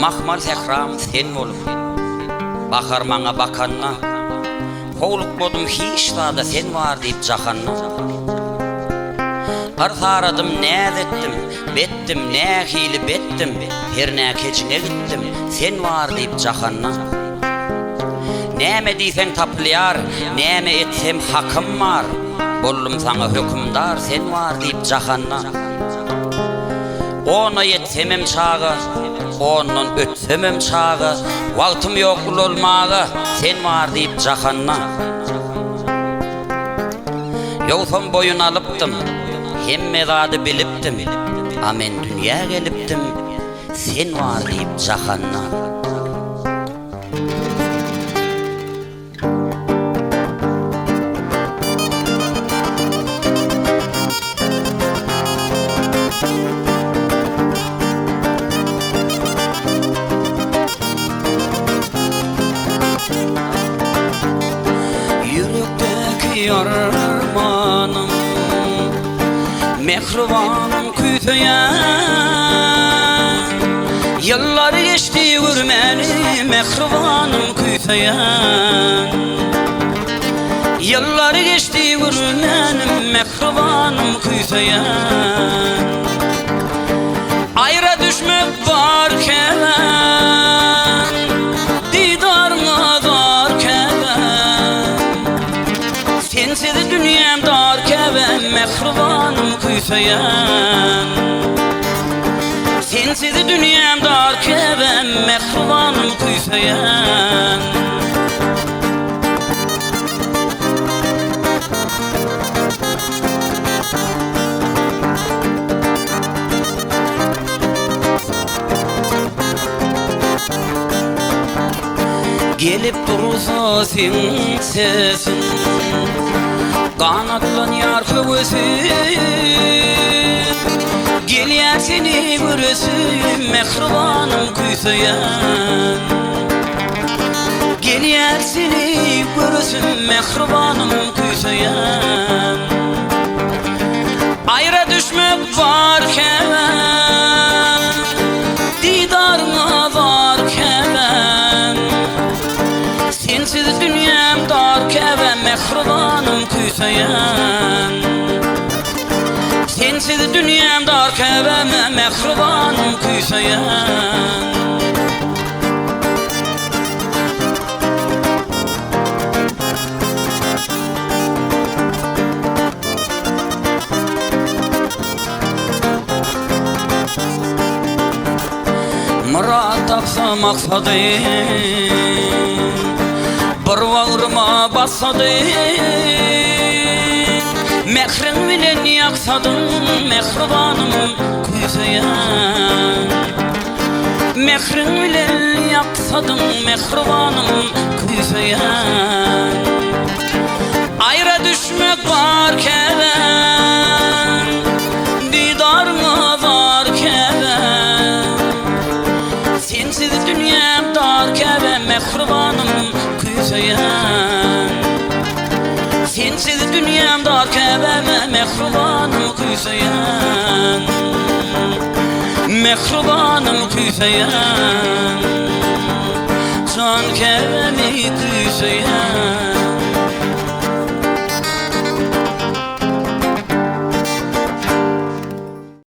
mahmal tekram sen bolup, bakar maňa bakanna, howluk bodum hiçlada sen var diýip jahanna. Arharadım näz etdim, bettim nä hili bettim, her näkeçine gittim, sen var diýip jahanna. Näme diýsen taplyar, näme etsem hakym var, bollum saňa hökümdar, sen var diýip jahanna. Ona yetsemem çağı, ondan ötsemem çağı, wagtym ýok bolmagy, sen var diýip jahanna. Ýolsam boyun alypdym, hemme zady bilipdim, amen dünýä gelipdim, sen var diýip jahanna. Armanım, mehribanım kütüyen, yıllar geçti görmeni, mehribanım kütüyen. Yıllar geçti görmenim, mehribanım kütüyen. Ayra düşmek varken, didarına darken, sensiz dünyam dar kevem, mehribanım kütüyen. Sensiz dünyam dar kevem, mehribanım kütüyen. Gelip dursa sen sesin, kanatlanýar höwüsim, gelýär seni göresim, mehribanım kütüyen. Gelýär seni göresim, mehribanım kütüyen. Ayra düşmek varken, didarına varken, sensiz dünyam dar kevem, mehribanım kütüyen. Sensiz dünyam dar kevem, mehribanım kütüyen. Murat tapsa maksadım, bir bağrıma basadım, mehrin bilen yaksadım, mehribanım kütüyen. Mehrin bilen yaksadım, mehribanım kütüyen. Ayra düşmek varken, didarına varken, sensiz dünyam dar kevem, mehribanım kütüyen. Sensiz dünyam dar kevem, mehribanım kütüyen. Mehribanım kütüyen, can kevemi kütüyen.